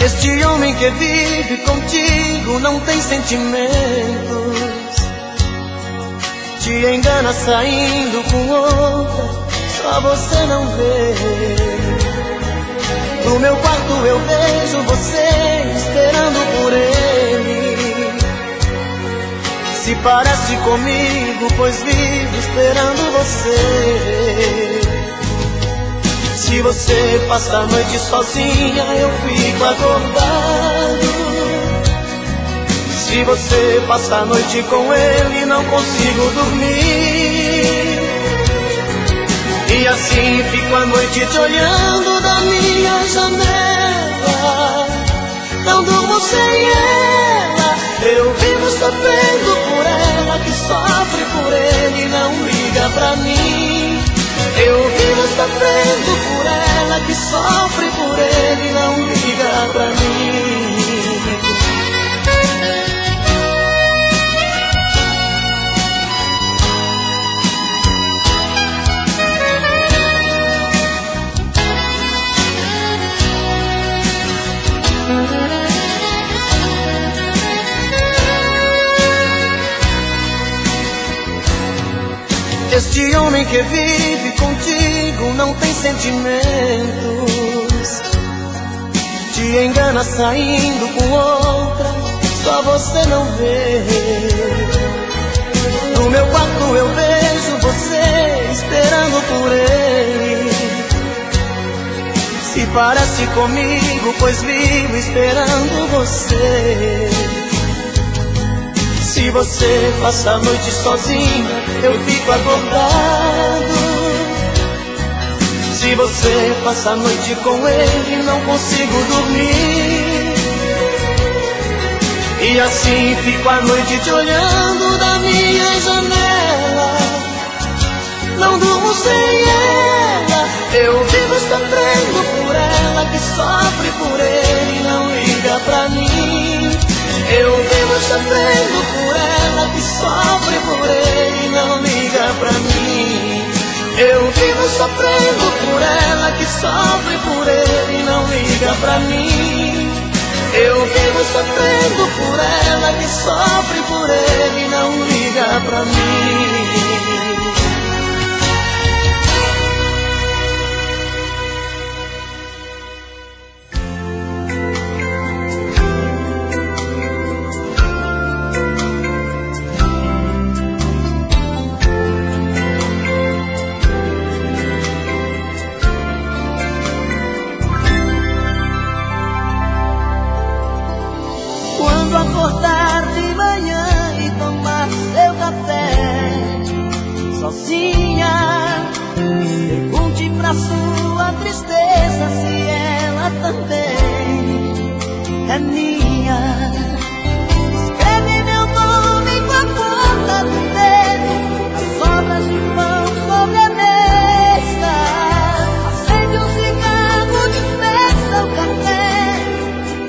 Este homem que vive contigo não tem sentimentos, te engana saindo com outra, só você não vê. No meu quarto eu vejo você esperando por ele. Se parece comigo, pois vivo esperando você. Se você passa a noite sozinha, eu fico acordado. Se você passa a noite com ele, não consigo dormir. E assim fico a noite te olhando da minha janela. Não durmo sem ela, eu vivo sofrendo por ela, que sofre por ele e não liga pra mim. Eu vivo sofrendo por ela, que sofre por ele e não liga pra mim. Este homem que vive contigo não tem sentimentos, te engana saindo com outra, só você não vê. No meu quarto eu vejo você esperando por ele. Se parece comigo, pois vivo esperando você. Se você passa a noite sozinha, eu fico acordado. Se você passa a noite com ele, não consigo dormir. E assim fico a noite te olhando da minha janela. Não durmo sem ela, eu vivo sofrendo por ela, que sofre por ele e não liga pra mim. Eu vivo sofrendo por ela, que sofre por ele e não liga pra mim. Eu vivo sofrendo por ela, que sofre por ele e não liga pra mim. Eu vivo sofrendo por ela, que sofre por ele e não liga pra mim. Acordar de manhã e tomar seu café sozinha, pergunte pra sua tristeza se ela também é minha. Escreve meu nome com a ponta do dedo, as sobras de pão sobre a mesa. Acende um cigarro, despeça o café,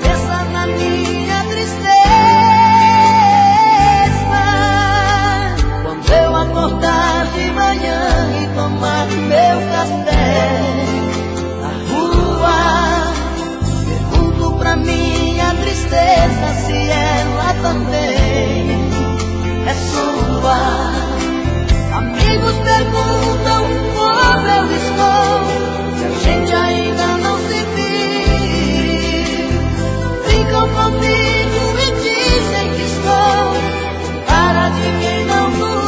pensa na minha tristeza. Acordar de manhã e tomar meu café na rua, pergunto pra minha tristeza se ela também é sua. Amigos perguntam como eu estou, se a gente ainda não se viu. Brincam comigo e dizem que estou para de quem não dormiu.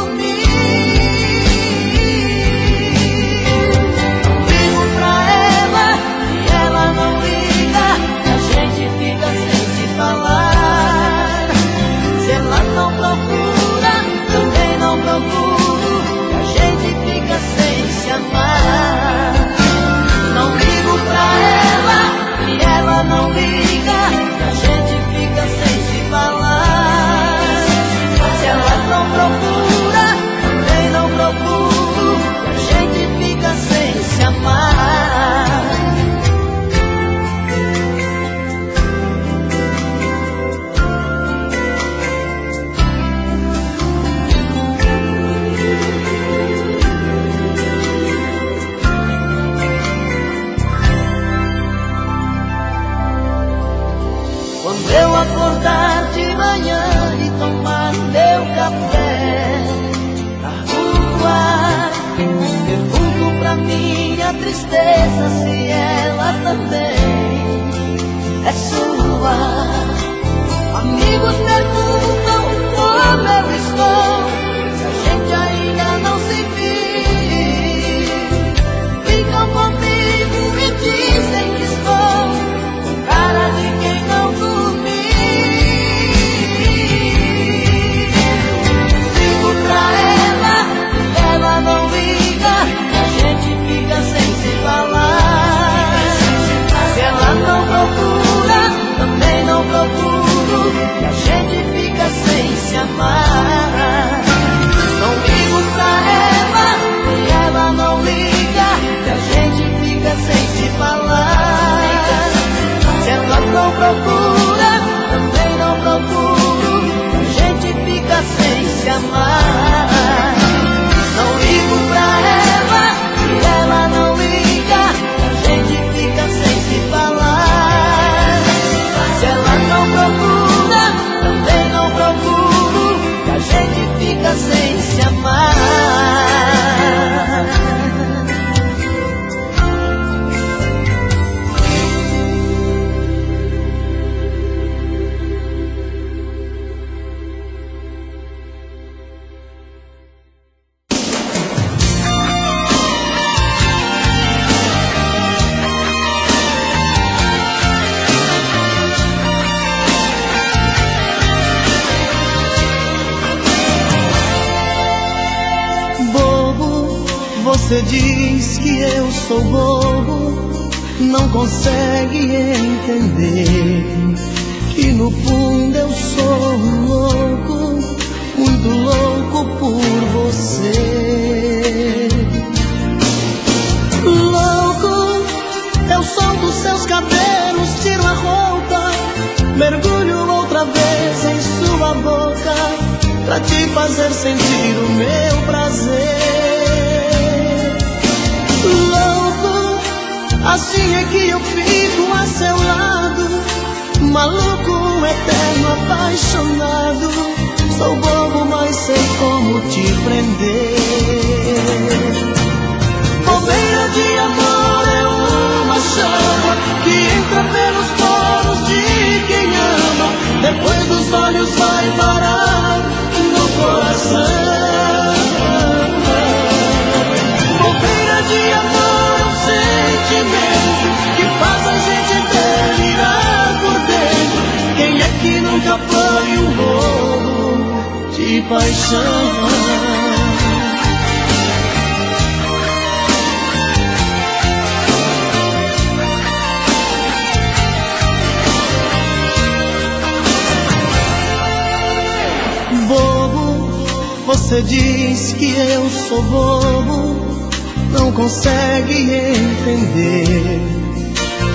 Não liga, a gente fica sem se falar. Se ela não procura, também não procuro, a gente fica sem se amar. acordar de manhã e tomar meu café na rua. Pergunto pra minha tristeza se ela também é sua. Amigos perguntam como eu estou, se a gente ainda não se viu. Ficam comigo e dizem que estou com cara de quem não dormiu. Digo pra ela não liga, a gente fica sem se falar. Se ela não procura, também não procuro, e a gente fica sem se amar. Não ligo pra ela, e ela não liga, e a gente fica sem se falar. Se ela não procura, também não procuro, e a gente fica sem se amar. Não ligo pra ela, e ela não liga, a gente fica sem se falar. Se ela não procura, também não procuro, e a gente fica sem se amar. Você diz que eu sou bobo, não consegue entender que no fundo eu sou louco, muito louco por você. Louco, eu solto seus cabelos, tiro a roupa, mergulho outra vez em sua boca, pra te fazer sentir o meu prazer. Louco, assim é que eu fico a seu lado, maluco, eterno, apaixonado. Sou bobo, mas sei como te prender. Bobeira de amor é uma chama que entra pelos poros de quem ama, depois dos olhos vai parar no coração. Bobeira de amor é um sentimento que faz a gente delirar por dentro. Quem é que nunca foi um bobo de paixão? Bobo, você diz que eu sou bobo, não consegue entender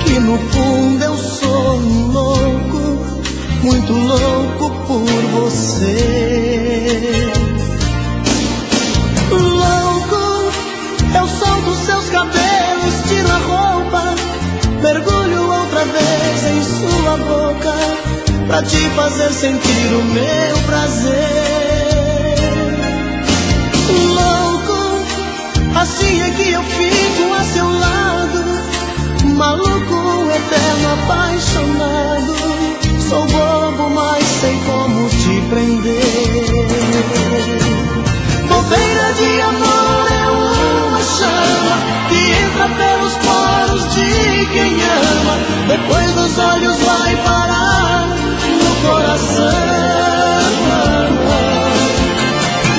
que no fundo eu sou louco, muito louco por você. Louco, eu solto seus cabelos, tiro a roupa, mergulho outra vez em sua boca, pra te fazer sentir o meu prazer. Assim é que eu fico a seu lado, maluco, eterno, apaixonado. Sou bobo, mas sei como te prender. Bobeira de amor é uma chama que entra pelos poros de quem ama, depois dos olhos vai parar no coração.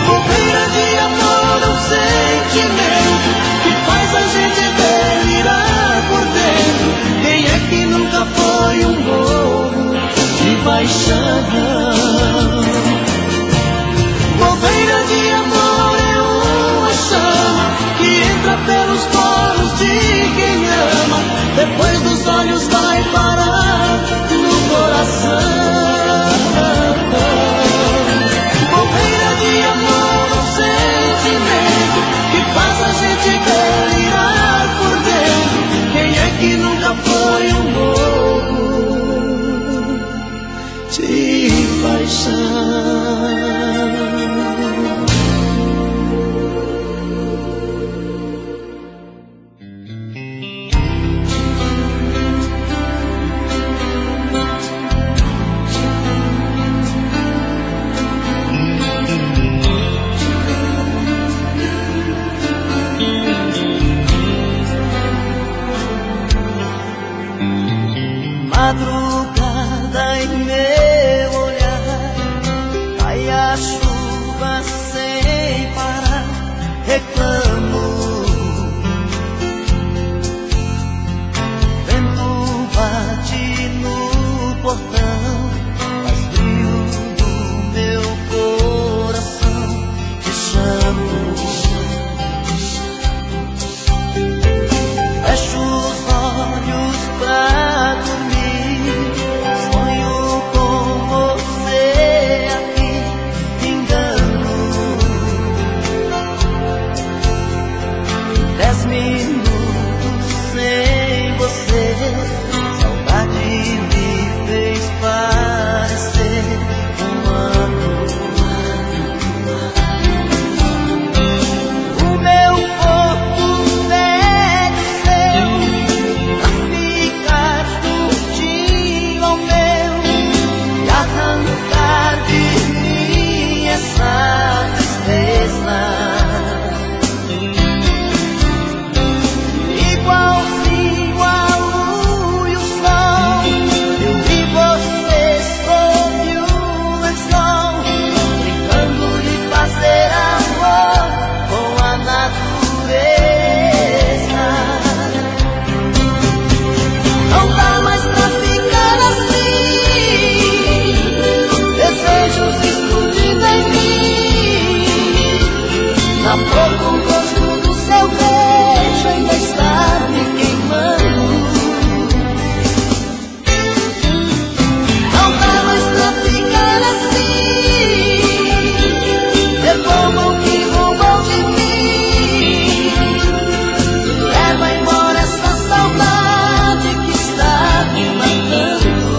Bobeira de amor é um sentimento que faz a gente delirar por dentro. Quem é que nunca foi um bobo de paixão? Bobeira de amor é uma chama que entra pelos poros de quem ama, depois dos olhos vai parar no coração. Bobeira de amor é um sentimento que faz a gente delirar por dentro. Quem é que nunca foi um bobo madrugada em meu olhar, cai a chuva sem parar, reclamo. Vento bate no portão, faz frio no meu coração, te chamo. Fecho os olhos pra dormir, sonho com você aqui, engano. 10 minutos sem você, saudade me fez parecer um ano. O meu corpo velho seu, pra ficar juntinho ao meu, e arrancar de mim essa tristeza. Igualzinho a lua e o sol, eu vi você sob o lençol, brincando de fazer amor com a natureza. Não dá mais pra ficar assim, desejos explodindo em mim. Na boca o gosto do seu beijo ainda está me queimando. Não dá mais pra ficar assim, devolva o que roubou de mim. Leva embora essa saudade que está me matando.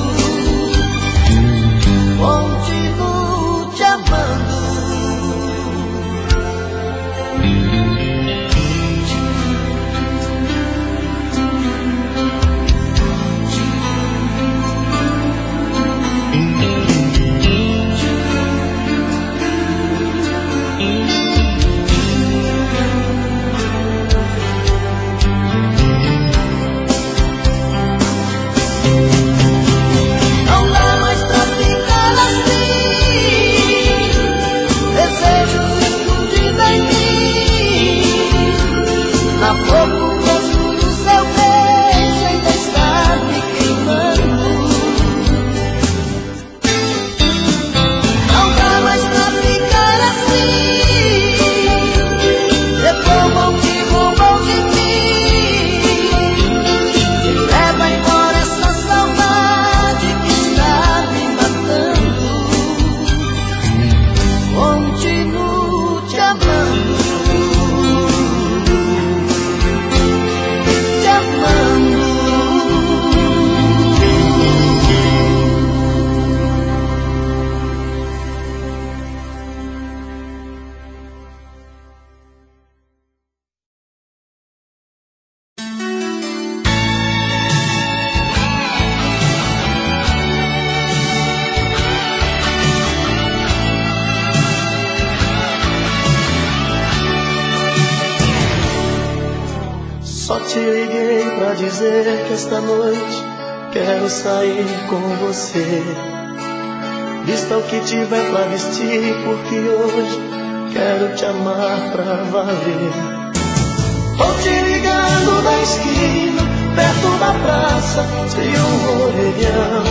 Continuo te amando. Não dá mais pra ficar assim, desejos explodindo em mim. Na boca o gosto do seu beijo ainda está me queimando. Não dá mais pra ficar assim, devolva o que roubou de mim. Leva embora essa saudade que está me matando. Continuo te amando, te amando. Só te liguei pra dizer que esta noite quero sair com você. Vista o que tiver pra vestir, porque hoje quero te amar pra valer. Tô te ligando da esquina, perto da praça, de um orelhão.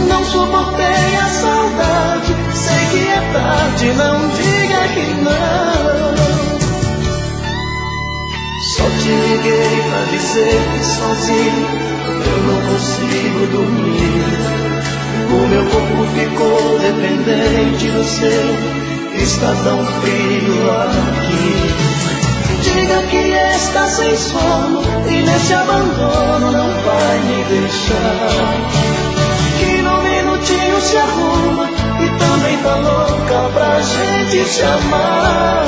Não suportei a saudade, sei que é tarde, não diga que não. Só te liguei pra dizer que sozinho eu não consigo dormir. O meu corpo ficou dependente do seu, está tão frio aqui. Diga que está sem sono e nesse abandono não vai me deixar. Que num minutinho se arruma e também tá louca pra gente se amar.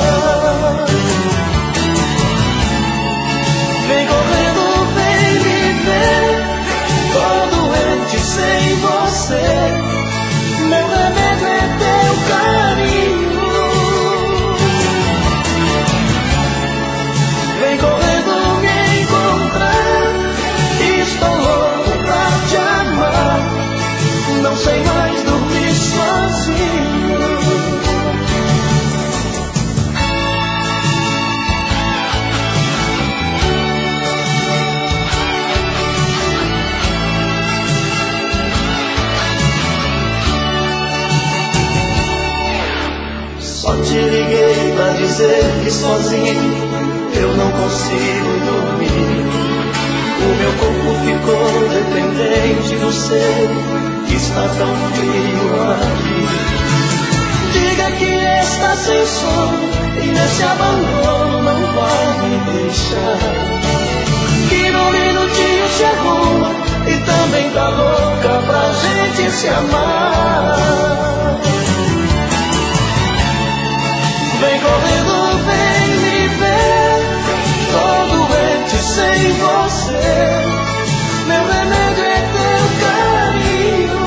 Vem correndo, vem me ver, tô doente sem você. Meu remédio é teu carinho. Vem correndo me encontrar, estou louco pra te amar. dizer que sozinho eu não consigo dormir. O meu corpo ficou dependente do seu, que está tão frio aqui. Diga que está sem sono e nesse abandono não vai me deixar. Que num minutinho se arruma e também tá louca pra gente se amar. Vem correndo, vem me ver, tô doente sem você. Meu remédio é teu carinho.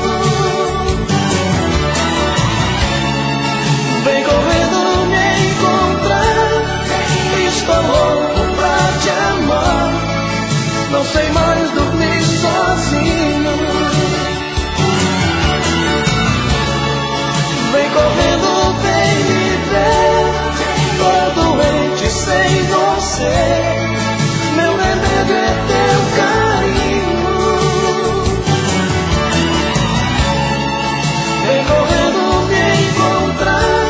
Vem correndo me encontrar, estou louco pra te amar. Não sei mais dormir sozinho. Vem correndo, vem me ver, tô doente sem você. Meu remédio é teu carinho. Vem correndo me encontrar,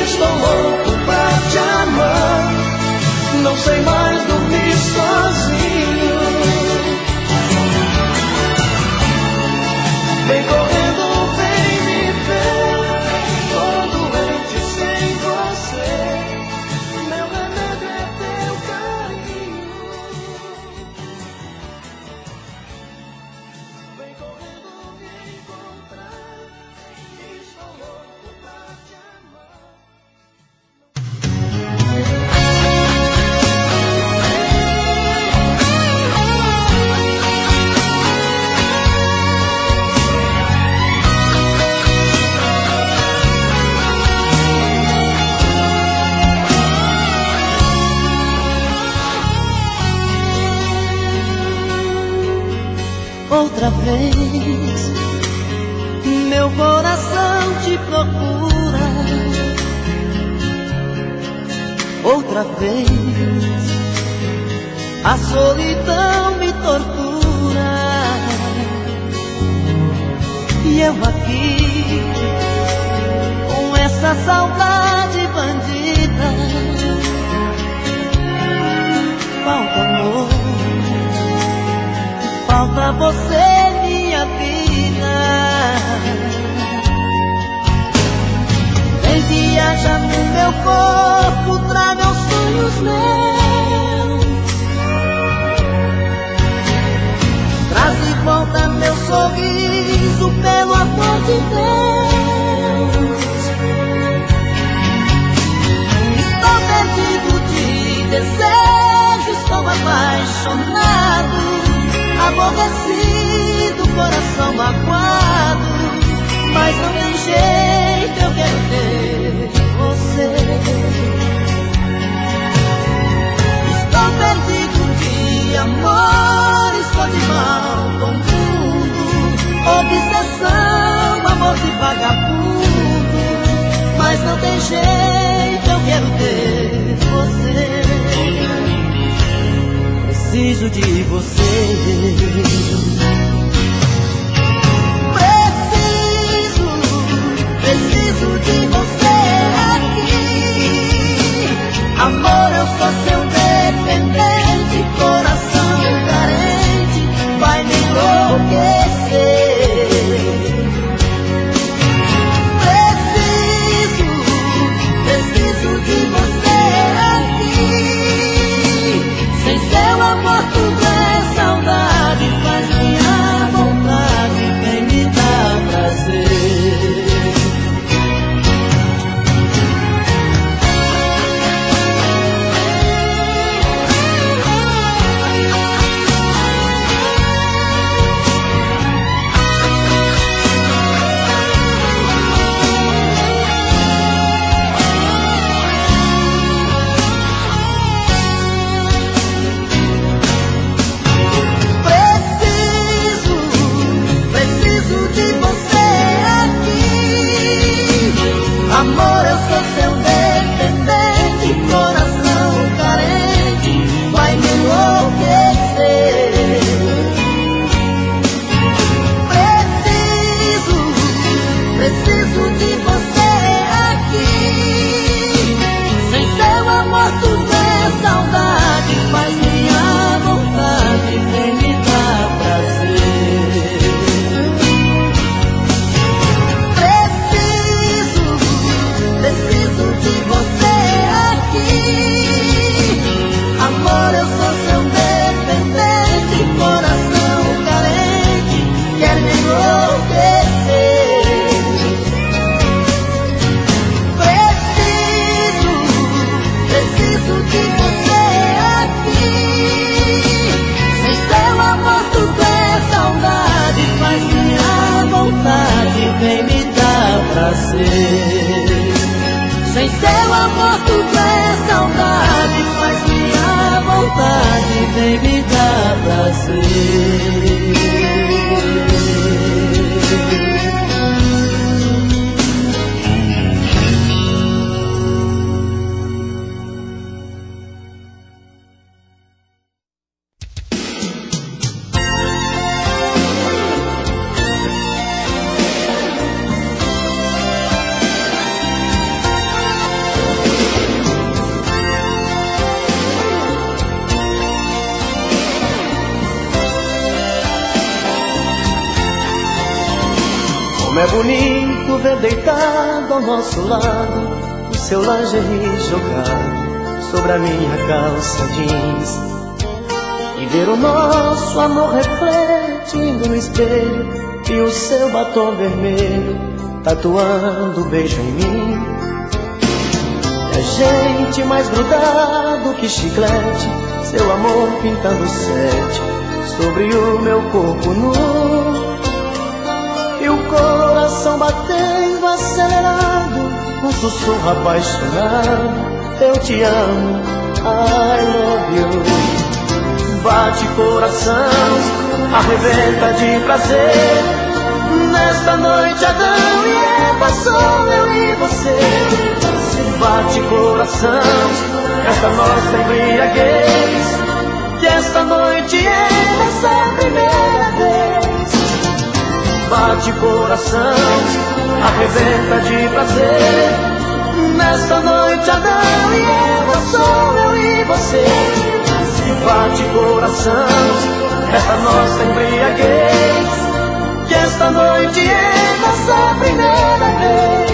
estou louco pra te amar. Não sei mais dormir sozinho. Vem correndo, vem me ver, tô doente sem você. Meu remédio é teu carinho. Vem correndo me encontrar, estou louco pra te amar. Outra vez, meu coração te procura. Outra vez, a solidão me tortura. E eu aqui, com essa saudade bandida. Falta amor, falta você, minha vida. Vem viajar no meu corpo, traga os sonhos meus. Traz de volta meu sorriso, pelo amor de Deus. Estou perdido de desejo, estou apaixonado, aborrecido, coração magoado, mas não tem jeito, eu quero ter você. Estou perdido de amor, estou de mal com tudo, obsessão, amor de vagabundo, mas não tem jeito, eu quero ter você. Preciso de você. Preciso de você aqui. Amor, eu sou seu dependente, coração carente, vai me enlouquecer. Preciso de você aqui. Sem seu amor tudo é saudade, faz minha morto pra saudade, faz minha vontade, vem me dar prazer. Como é bonito ver deitado ao nosso lado o seu lingerie jogado sobre a minha calça jeans, e ver o nosso amor refletindo no espelho e o seu batom vermelho tatuando beijo em mim. É gente mais grudado que chiclete, seu amor pintando 7 sobre o meu corpo nu. E o coração batendo acelerado, um sussurro apaixonado: eu te amo, I love you. Bate coração, arrebenta de prazer. Nesta noite Adão e Eva, sou eu e você. Bate coração, esta nossa embriaguez, que esta noite é nossa primeira vez. Bate coração, arrebenta de prazer. Nesta noite Adão e Eva, sou eu e você. Bate coração, esta nossa embriaguez, que esta noite é nossa primeira vez.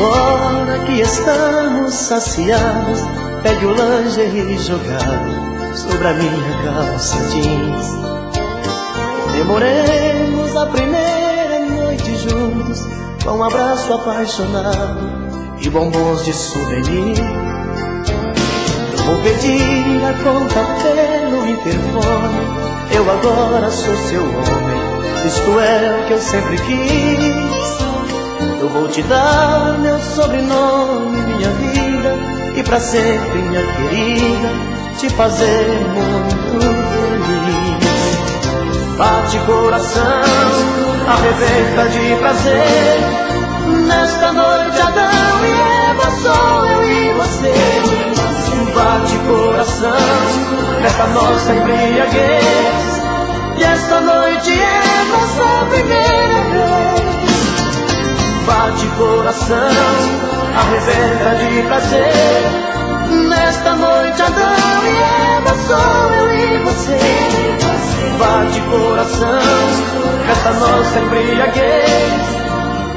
Agora que estamos saciados, pegue o lingerie jogado sobre a minha calça jeans. Comemoremos a primeira noite juntos, com um abraço apaixonado e bombons de souvenir. Eu vou pedir a conta pelo interfone, eu agora sou seu homem, isto é o que eu sempre quis. Eu vou te dar meu sobrenome, minha vida, e pra sempre, minha querida, te fazer muito feliz. Bate coração, arrebenta de prazer. Nesta noite Adão e Eva, sou eu e você. Bate coração, nesta nossa embriaguez, e esta noite é nossa primeira vez. Bate coração, arrebenta de prazer. Nesta noite Adão e Eva, sou eu e você. Bate coração, nesta nossa embriaguez,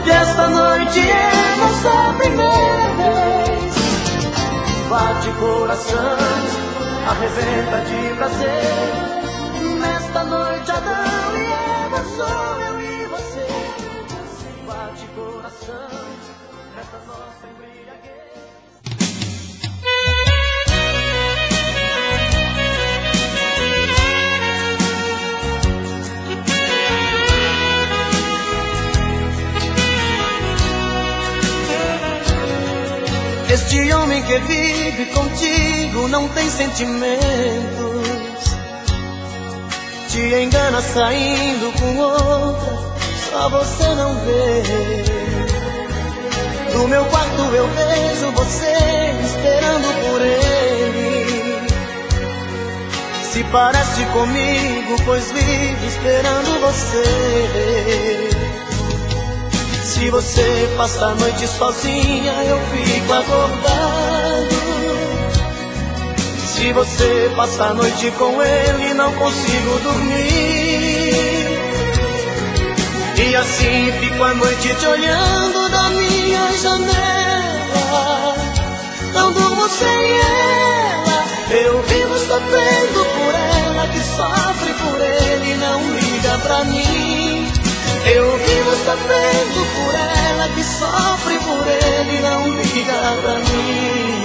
que esta noite é nossa primeira vez. Bate coração, arrebenta de prazer. Nesta noite Adão e Eva, sou eu e você. Bate coração, nesta nossa embriaguez. Este homem que vive contigo não tem sentimentos, te engana saindo com outra, só você não vê. No meu quarto eu vejo você esperando por ele. Se parece comigo, pois vive esperando você. Se você passa a noite sozinha, eu fico acordado. Se você passa a noite com ele, não consigo dormir. E assim fico a noite te olhando da minha janela. Não durmo sem ela, eu vivo sofrendo por ela, que sofre por ele e não liga pra mim. Eu vivo sofrendo sofrendo por ela, que sofre por ele e não liga pra mim.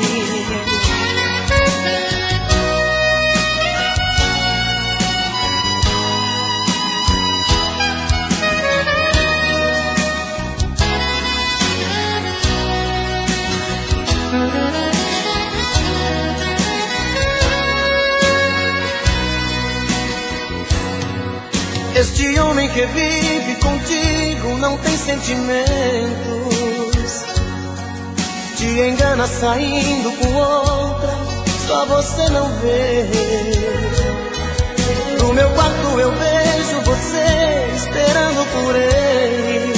Este homem que vive contigo não tem sentimentos, te engana saindo com outra, só você não vê. No meu quarto eu vejo você esperando por ele.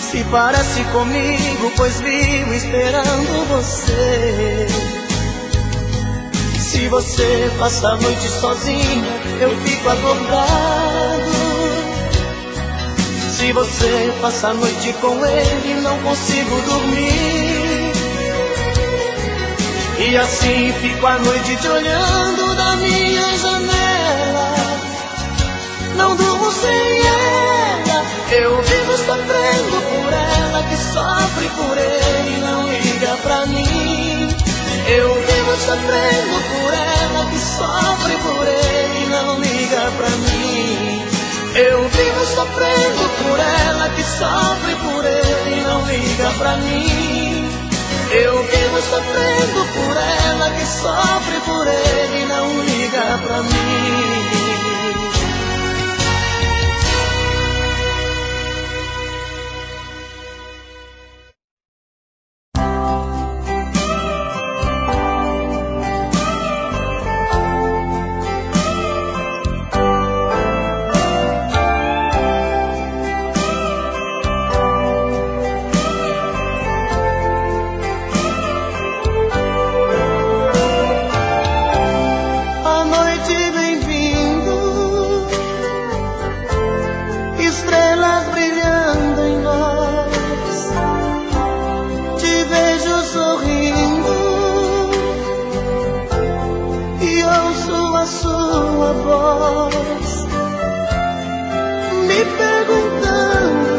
Se parece comigo, pois vivo esperando você. Se você passa a noite sozinha, eu fico acordado. Se você passa a noite com ele, não consigo dormir. E assim fico a noite te olhando da minha janela. Não durmo sem ela, eu vivo sofrendo por ela, que sofre por ele e não liga pra mim. Eu vivo sofrendo por ela, que sofre por ele e não liga pra mim. Eu vivo sofrendo por ela, que sofre por ele e não liga pra mim. Eu vivo sofrendo por ela, que sofre por ele e não liga pra mim. Me perguntando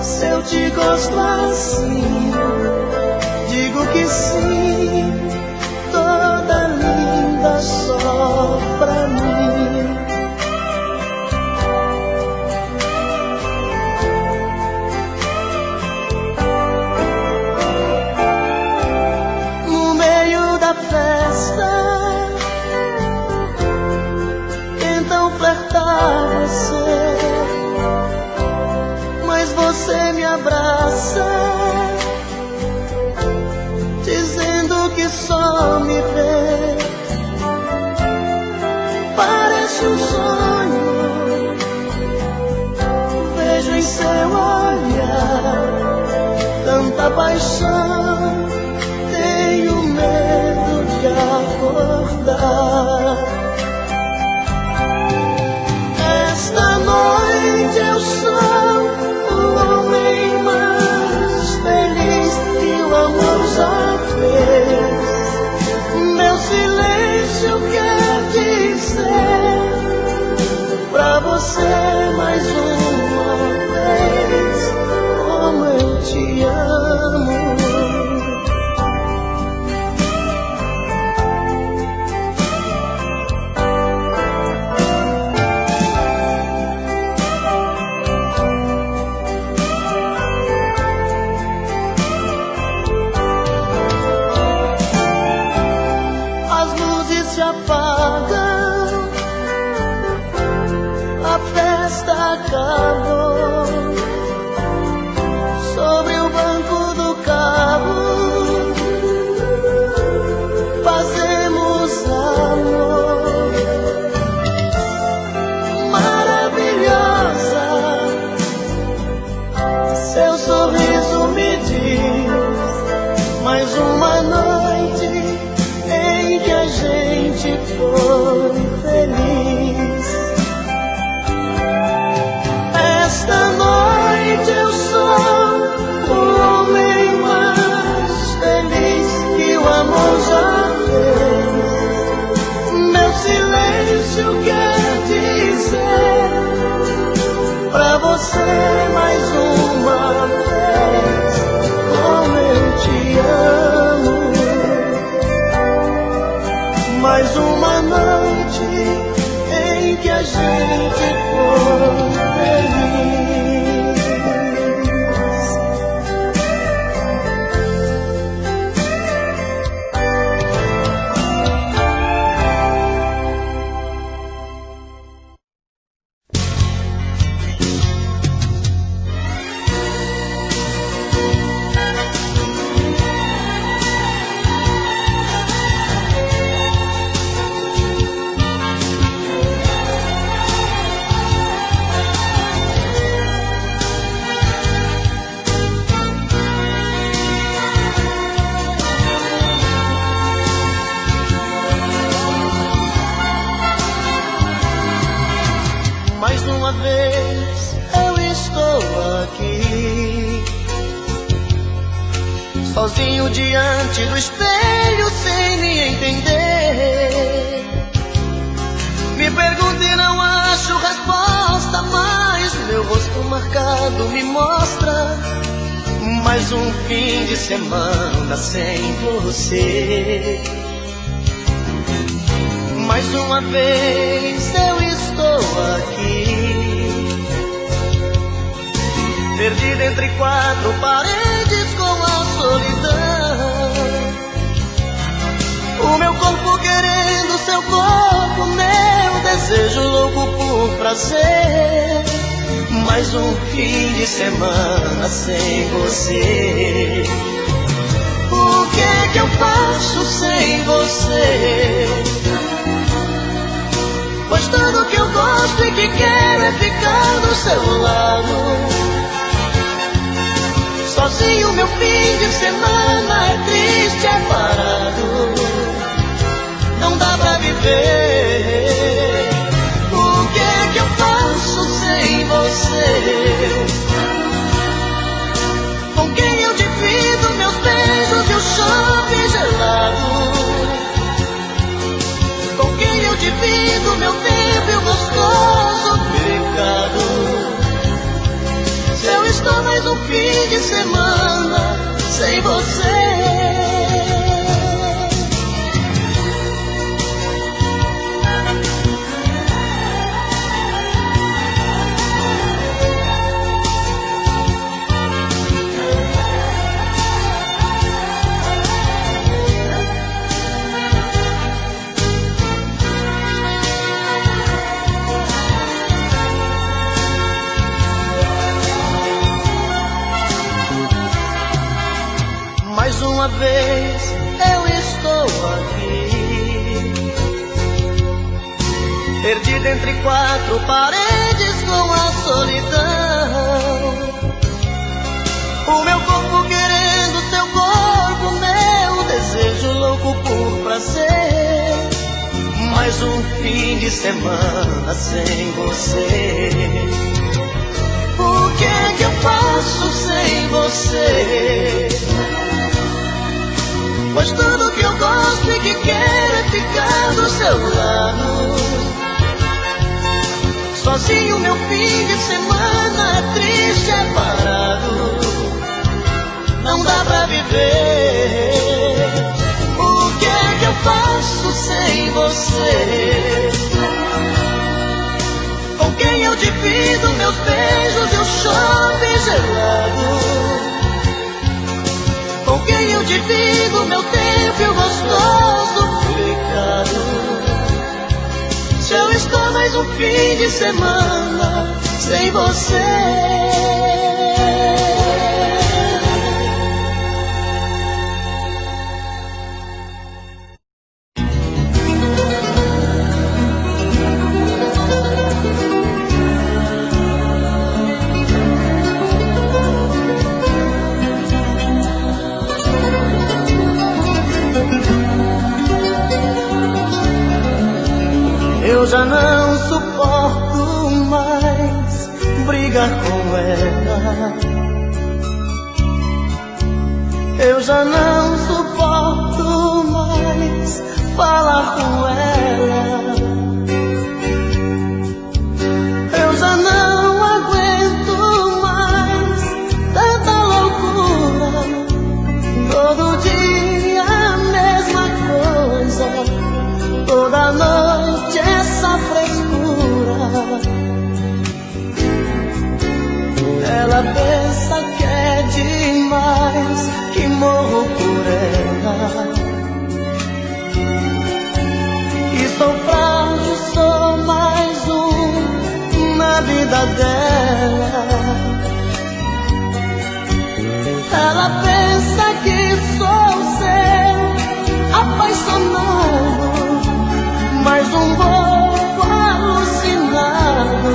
se eu te gosto assim. Digo que sim, toda linda só pra mim. No meio da festa flertar você, mas você me abraça, dizendo que só me vê. Parece um sonho, vejo em seu olhar tanta paixão, tenho medo de acordar. Esta noite eu sou o homem mais feliz que o amor já fez. Meu silêncio quer dizer pra você mais uma vez como eu te amo. Acabou. Sobre o banco do carro fazemos amor. Maravilhosa, seu sorriso me diz mais uma noite em que a gente foi feliz. Mais uma noite em que a gente foi feliz. Mais uma vez eu estou aqui, sozinho diante do espelho sem me entender. Me pergunto e não acho resposta, mas meu rosto marcado me mostra mais um fim de semana sem você. Mais uma vez eu estou aqui, perdido entre quatro paredes com a solidão. O meu corpo querendo seu corpo, meu desejo louco por prazer. Mais um fim de semana sem você. O que é que eu faço sem você? Pois tudo que eu gosto e que quero é ficar do seu lado. Sozinho meu fim de semana é triste, é parado. Não dá pra viver. O que é que eu faço sem você? Com quem eu divido meus beijos e o shopping gelado? Com quem eu divido meu tempo e o gostoso pecado? Se eu estou mais um fim de semana sem você. Mais uma vez eu estou aqui, perdido entre quatro paredes com a solidão. O meu corpo querendo seu corpo, meu desejo louco por prazer. Mais um fim de semana sem você. O que é que eu faço sem você? Pois tudo que eu gosto e que quero é ficar do seu lado. Sozinho meu fim de semana é triste, é parado. Não dá pra viver. O que é que eu faço sem você? Com quem eu divido meus beijos e o shopping gelado? Com quem eu divido meu tempo e o gostoso pecado? Se eu estou mais um fim de semana sem você. Eu já não suporto mais brigar com ela. Eu já não suporto mais falar com ela. Eu já não aguento mais tanta loucura. Todo dia a mesma coisa. vida dela. Ela pensa que sou seu apaixonado, mas um bobo alucinado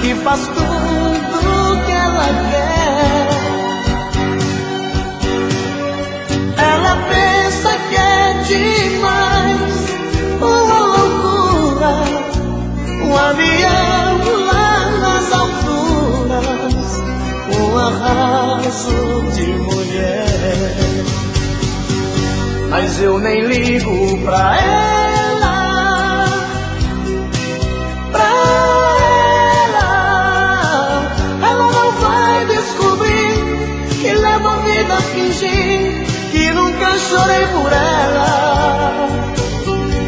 que faz tudo que ela quer. Ela pensa que é demais, uma loucura, um avião lá nas alturas, um arraso de mulher. Mas eu nem ligo pra ela, pra ela. Ela não vai descobrir que levo a vida a fingir que nunca chorei por ela.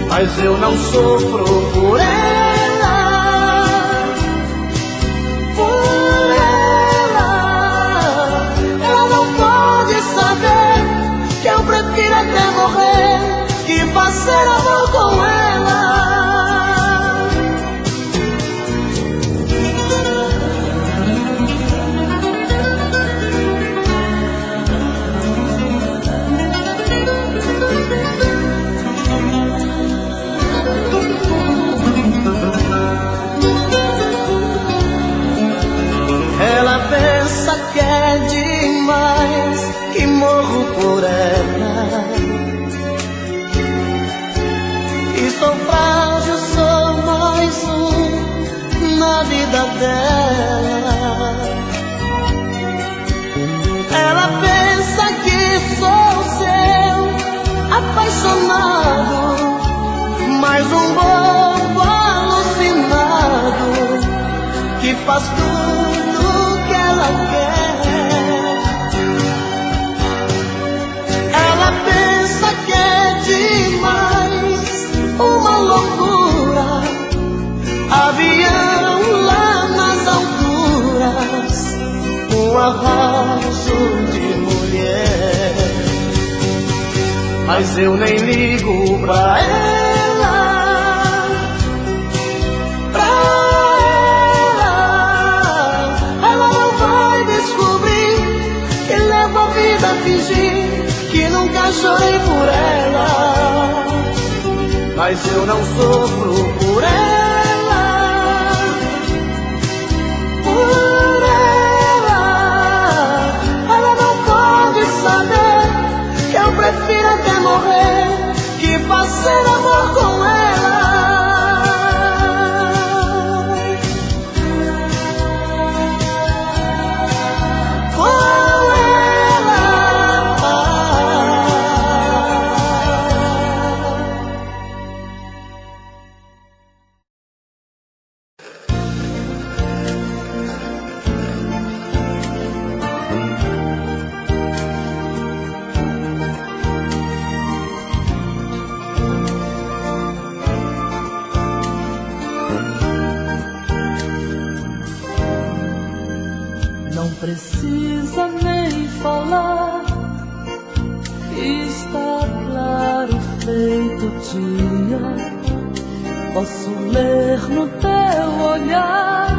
Mas eu não sofro por ela, por ela. Ela não pode saber que eu prefiro até morrer que fazer amor com ela. Ela pensa que é demais, que morro por ela. E sou frágil, sou mais um na vida dela. Ela pensa que sou seu apaixonado, mais um bobo alucinado que faz tudo que ela quer. Ela pensa que é demais, uma loucura, avião lá nas alturas, um arraso de mulher. Mas eu nem ligo pra ela, pra ela. Ela não vai descobrir que levo a vida a fingir que nunca chorei por ela. Mas eu não sofro por ela, por ela. Ela não pode saber que eu prefiro até morrer que fazer amor com ela. Não precisa nem falar, está claro feito dia. Posso ler no teu olhar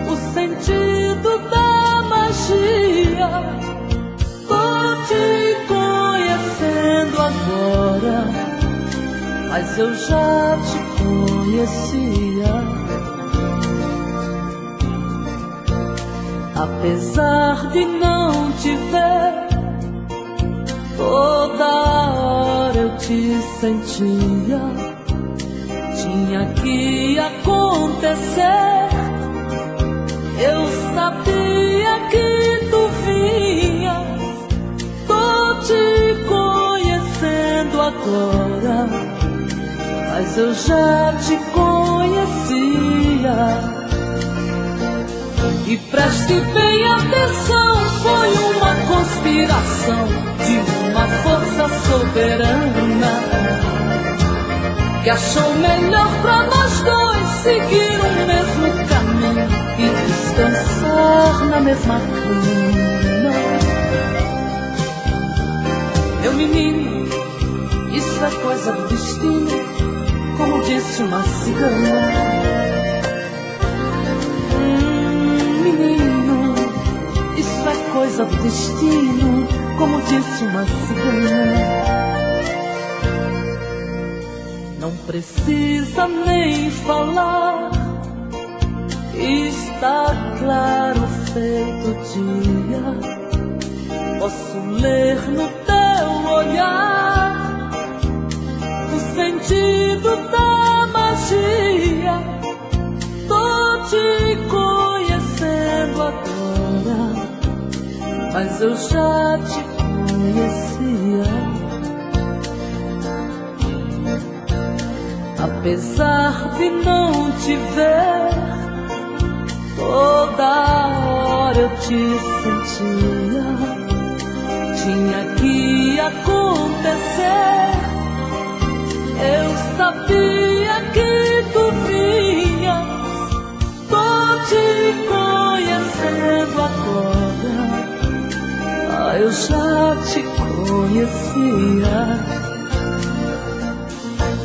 o sentido da magia. Tô te conhecendo agora, mas eu já te conhecia. Apesar de não te ver, toda hora eu te sentia. Tinha que acontecer, eu sabia que tu vinhas. Tô te conhecendo agora, mas eu já te conhecia. E preste bem atenção, foi uma conspiração de uma força soberana que achou melhor pra nós dois seguir o mesmo caminho e descansar na mesma cama. Meu menino, isso é coisa do destino, como disse uma cigana. coisa do destino, como disse uma cigana. Não precisa nem falar, está claro feito dia. Posso ler no teu olhar o sentido da magia. Tô te conhecendo agora, mas eu já te conhecia. Apesar de não te ver, toda hora eu te sentia. Tinha que acontecer, eu sabia que tu vinhas. Tô te conhecendo agora, eu já te conhecia.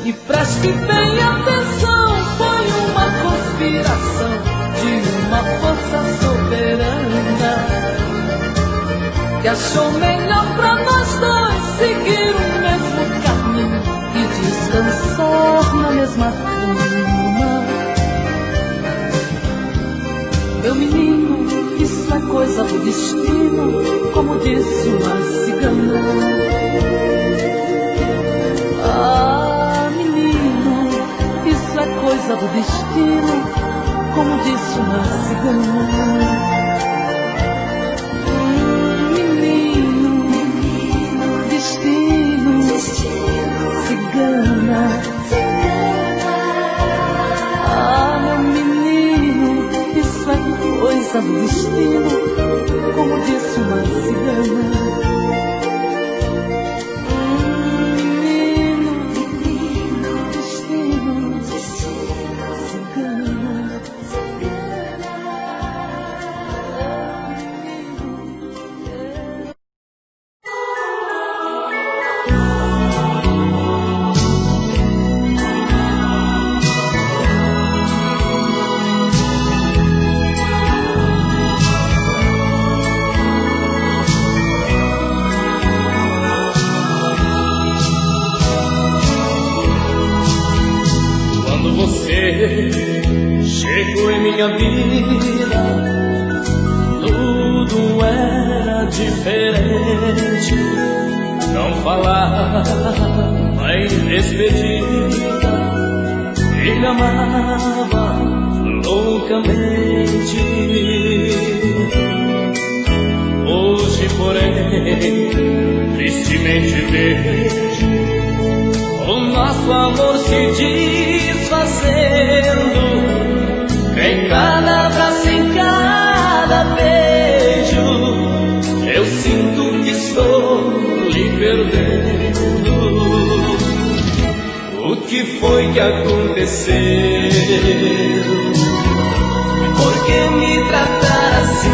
E preste bem atenção, foi uma conspiração de uma força soberana que achou melhor pra nós dois seguir o mesmo caminho e descansar na mesma cama. Meu menino, isso é coisa do destino, como disse uma cigana. Ah, menino, isso é coisa do destino, como disse uma cigana. Cigana, ah, meu menino, isso é coisa do destino, como disse uma cigana. Menino, destino, cigana, chegou em minha vida, tudo era diferente. Não falava em despedida, ele amava loucamente. Hoje, porém, tristemente vejo o nosso amor se desfazendo, em cada abraço, em cada beijo. Eu sinto que estou lhe perdendo. O que foi que aconteceu? Por que me tratar assim?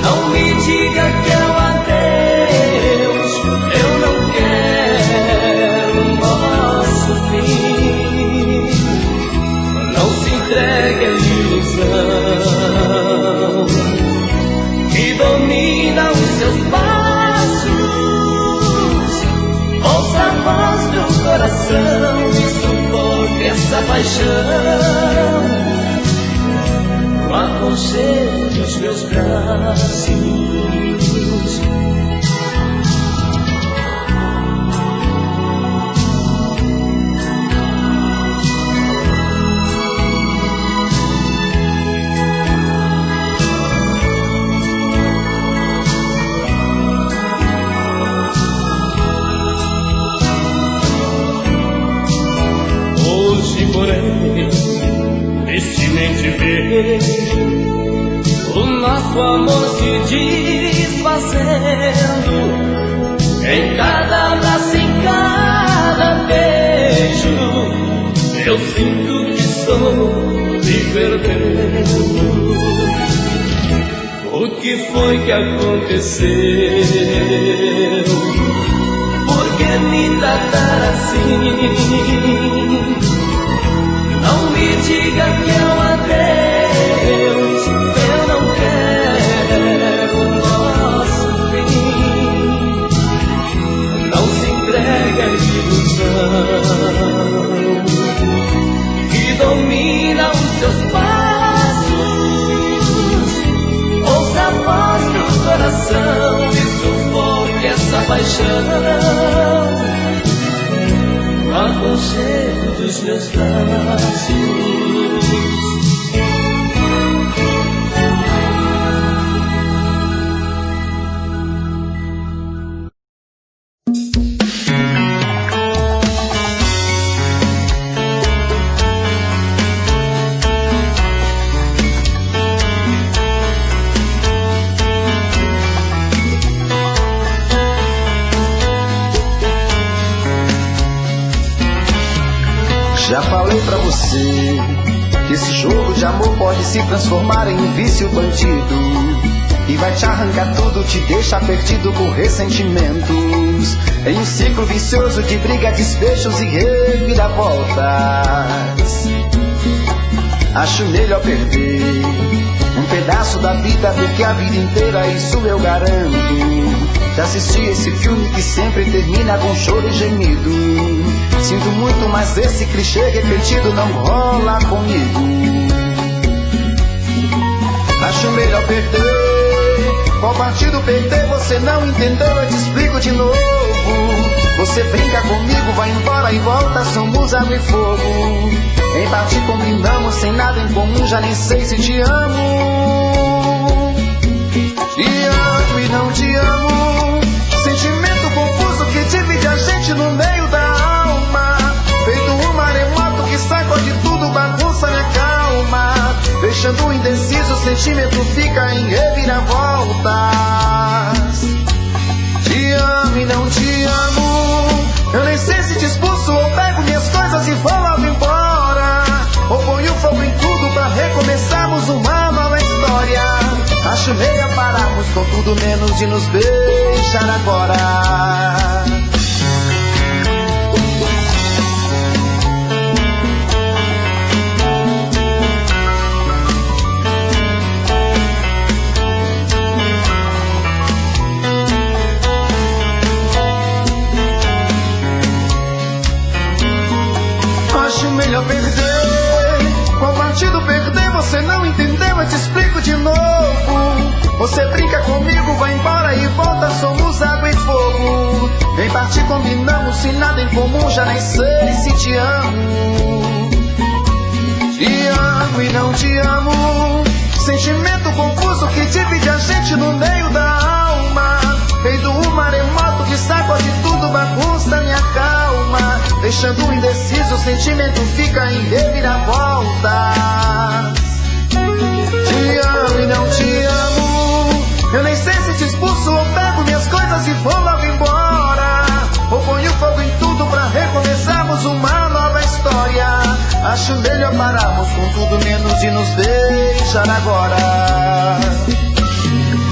Não me diga que é um adeus, eu não quero o nosso fim. Não se entregue à ilusão que domina os seus passos. Ouça a voz do coração e sufoque essa paixão no aconchego dos meus braços. Hoje, porém, tristemente vejo o nosso amor se desfazendo, em cada abraço, em cada beijo. Eu sinto que estou me perdendo. O que foi que aconteceu? Por que me tratar assim? Não me diga que é um adeus, eu não quero paixão, no aconchego dos meus braços. Já falei pra você que esse jogo de amor pode se transformar em um vício bandido e vai te arrancar tudo, te deixar perdido com ressentimentos, em um ciclo vicioso de briga, desfechos e reviravoltas. Acho melhor perder um pedaço da vida do que a vida inteira, isso eu garanto. Já assisti esse filme que sempre termina com choro e gemido. Sinto muito, mas esse clichê repetido não rola comigo. Acho melhor perder. Qual partido perder? Você não entendeu, eu te explico de novo. Você brinca comigo, vai embora e volta, somos água e fogo. Em parte combinamos, sem nada em comum, já nem sei se te amo. Te amo e não te amo. Sentimento confuso que divide a gente no meio da alma. Feito um maremoto que sacode tudo, bagunça minha calma. Deixando indeciso, o sentimento fica em reviravoltas. Te amo e não te amo. Eu nem sei se te expulso ou pego minhas coisas e vou logo embora, ou ponho fogo em tudo pra recomeçarmos uma nova história. Acho melhor pararmos com tudo menos de nos beijar agora. Acho melhor perder. Qual partido perder? Você não entendeu, eu te explico de novo. Você brinca comigo, vai embora e volta, somos água e fogo. Em parte combinamos, sem nada em comum, já nem sei se te amo. Te amo e não te amo. Sentimento confuso que divide a gente no meio da alma. Feito um maremoto que sacode tudo, bagunça minha calma. Deixando indeciso, o sentimento fica em reviravoltas. Te amo e não te amo. Eu nem sei se te expulso ou pego minhas coisas e vou logo embora, ou ponho fogo em tudo pra recomeçarmos uma nova história. Acho melhor pararmos com tudo menos de nos beijar agora.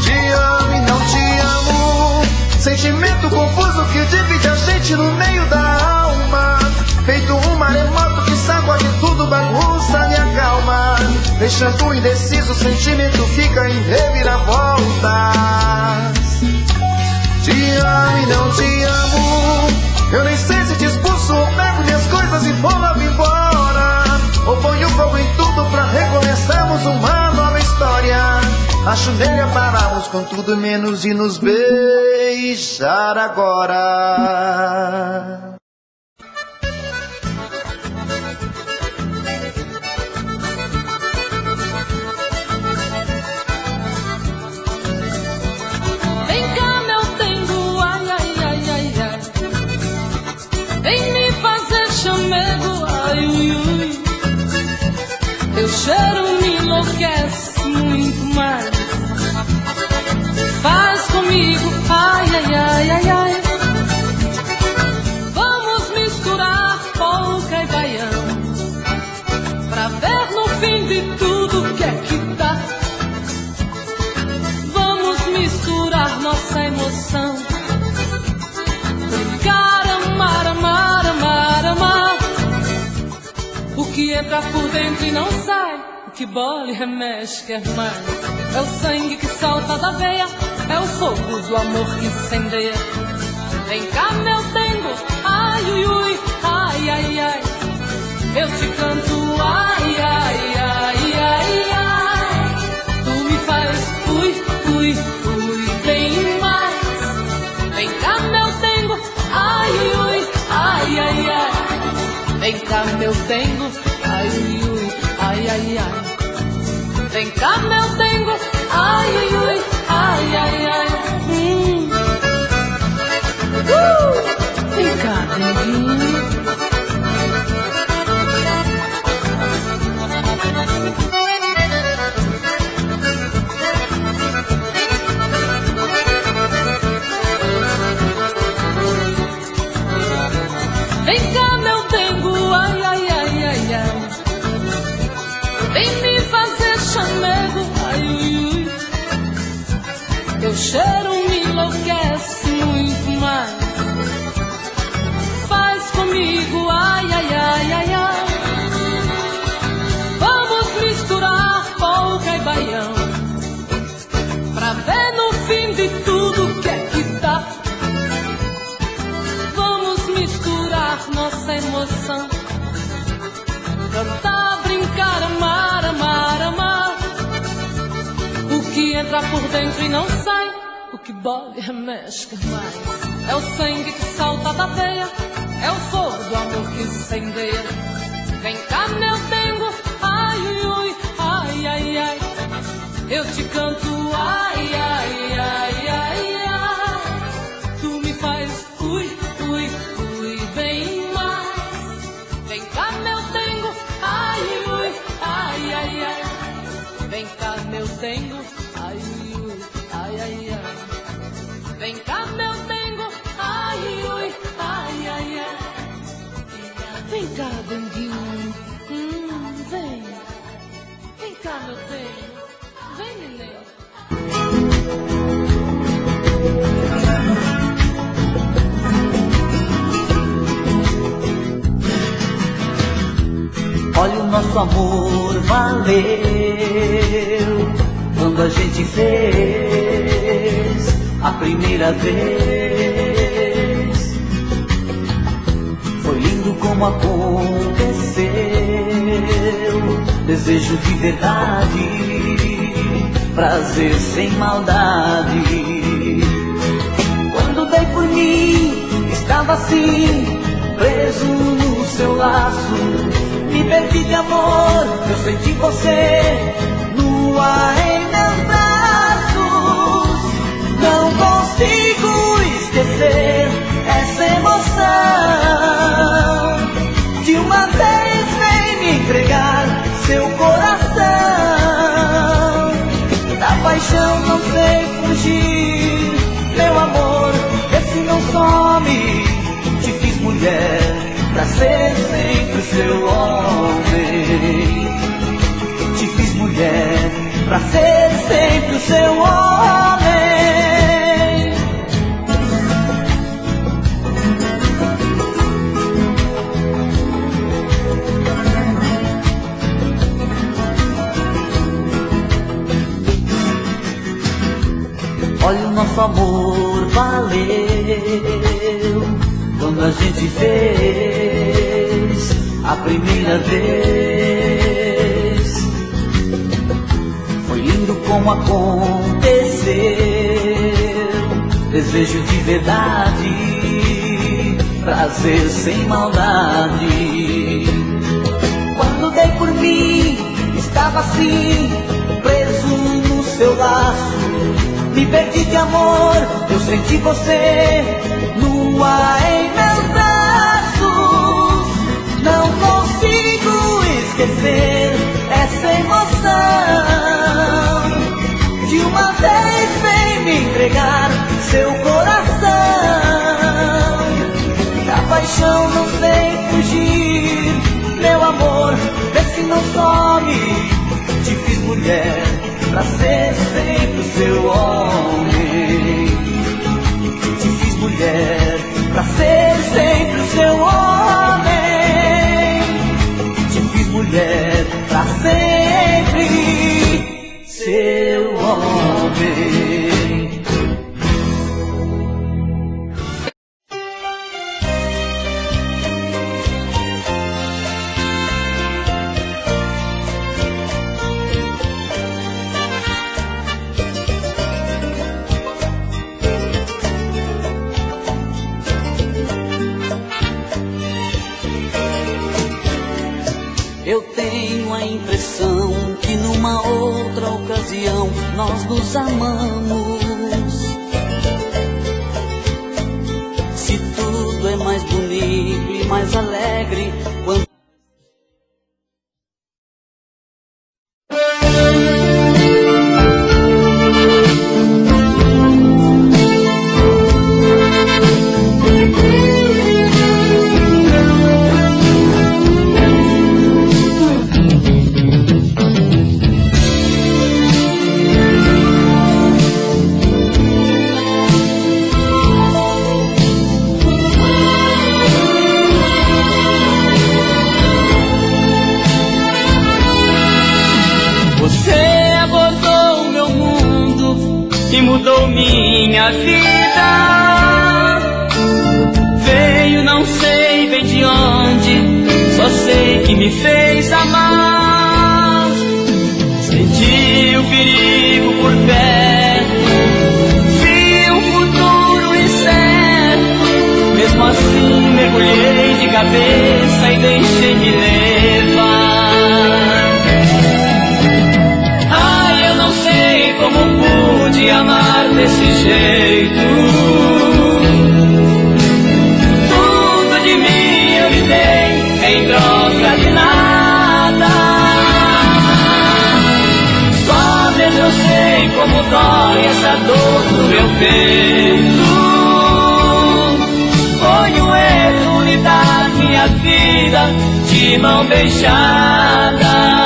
Te amo e não te amo. Sentimento confuso que divide a gente no meio da alma. Feito um maremoto que sacode tudo, bagunça minha calma. Deixando indeciso, o sentimento fica em reviravoltas. Te amo e não te amo. Eu nem sei se te expulso ou pego minhas coisas e vou logo embora, ou ponho fogo em tudo pra recomeçarmos uma nova história. Acho melhor pararmos com tudo menos de nos beijar agora. Vem cá, meu dengo, ai, ai, ai, ai, ai. Vem me fazer chamego, ai, ui, ui. Teu cheiro me enlouquece muito mais. Faz comigo, ai, ai, ai, ai, ai. Vamos misturar polca e baião, pra ver no fim de tudo que é que dá. Vamos misturar nossa emoção, brincar, amar, amar, amar, amar. O que entra por dentro e não sai, o que bola e remexe quer mais. É o sangue que salta da veia, é o fogo do amor que incendeia. Vem cá, meu dengo, ai, ui, ui, ai, ai, ai. Eu te canto, ai, ai, ai, ai, ai. Tu me faz, ui, ui, ui, bem mais. Vem cá, meu cá, meu tengo, ai, ui, ui, ai, ai, ai. Vem cá, meu tengo, ai, ui, ui, ai, ai, ai. Vem cá, denguinho. Vem cá, meu dengo, ai, ai, ai, ai, ai. Vem me fazer chamego, ai, ui, ui. Teu cheiro me enlouquece muito mais. Faz comigo, ai, ai, ai, ai, ai. Vamos misturar polca e baião, pra ver no fim de tudo que é que dá. Nossa emoção, cantar, brincar, amar, amar, amar. O que entra por dentro e não sai, o que bole remexe mais. É o sangue que salta da veia, é o fogo do amor que incendeia. Vem cá, meu dengo, ai, ui, ui, ai, ai, ai. Eu te canto, ai, ai, ai, ai, ai. Tu me faz, ui, ui, ui, bem. Vem cá, meu dengo, ai, ui, ai, ai, ai. Vem cá, meu dengo, ai, ui, ai, ai, ai. Vem cá, meu dengo, ai, ui, ai, ai, ai. Vem cá, denguinho, vem. Vem cá, meu dengo, vem, neném. Olha, o nosso amor valeu quando a gente fez a primeira vez. Foi lindo como aconteceu, desejo de verdade, prazer sem maldade. Quando dei por mim, estava assim, preso no seu laço. Me perdi de amor, eu senti você nua em meus braços. Não consigo esquecer essa emoção. De uma vez vem me entregar seu coração. Da paixão não sei fugir, meu amor, esse não some. Te fiz mulher pra ser sempre seu homem. Te fiz mulher pra ser sempre o seu homem. Olha, o nosso amor valeu quando a gente fez a primeira vez. Foi lindo como aconteceu, desejo de verdade, prazer sem maldade. Quando dei por mim, estava assim, preso no seu laço. Me perdi de amor, eu senti você nua em meus braços. Não consigo esquecer essa emoção. De uma vez vem me entregar seu coração. Da paixão não sei fugir, meu amor, vê se não some. Te fiz mulher pra ser sempre o seu homem. Te fiz mulher pra ser sempre o seu homem. Te fiz mulher pra sempre seu homem. Eu tenho a impressão que numa outra ocasião nós nos amamos. Se tudo é mais bonito e mais alegre quando mudou minha vida. Veio não sei bem de onde, só sei que me fez amar. Senti o perigo por perto, vi um futuro incerto. Mesmo assim mergulhei de cabeça e deixei-me levar. Como pude amar desse jeito? Tudo de mim eu lhe dei em troca de nada. Só mesmo eu sei como dói essa dor no meu peito. Foi um erro lhe dar minha vida de mão beijada.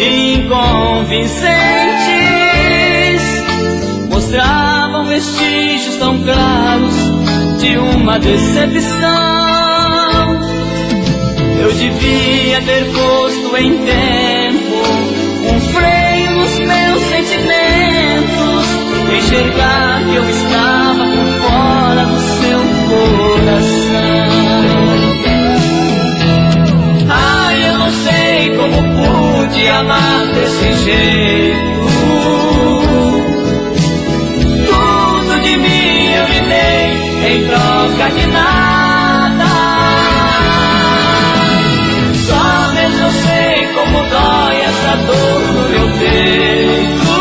Inconvincentes mostravam vestígios tão claros de uma decepção. Eu devia ter posto em tempo um freio nos meus sentimentos, enxergar que eu estava por fora do seu coração. Ai, eu não sei como pude amar desse jeito. Tudo de mim eu lhe dei em troca de nada. Só mesmo eu sei como dói essa dor no meu peito.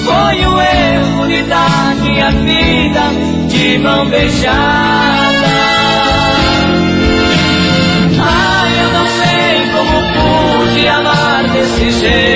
Foi um erro lhe dar minha vida de mão beijada. Ai, eu não sei como pude amar desse jeito.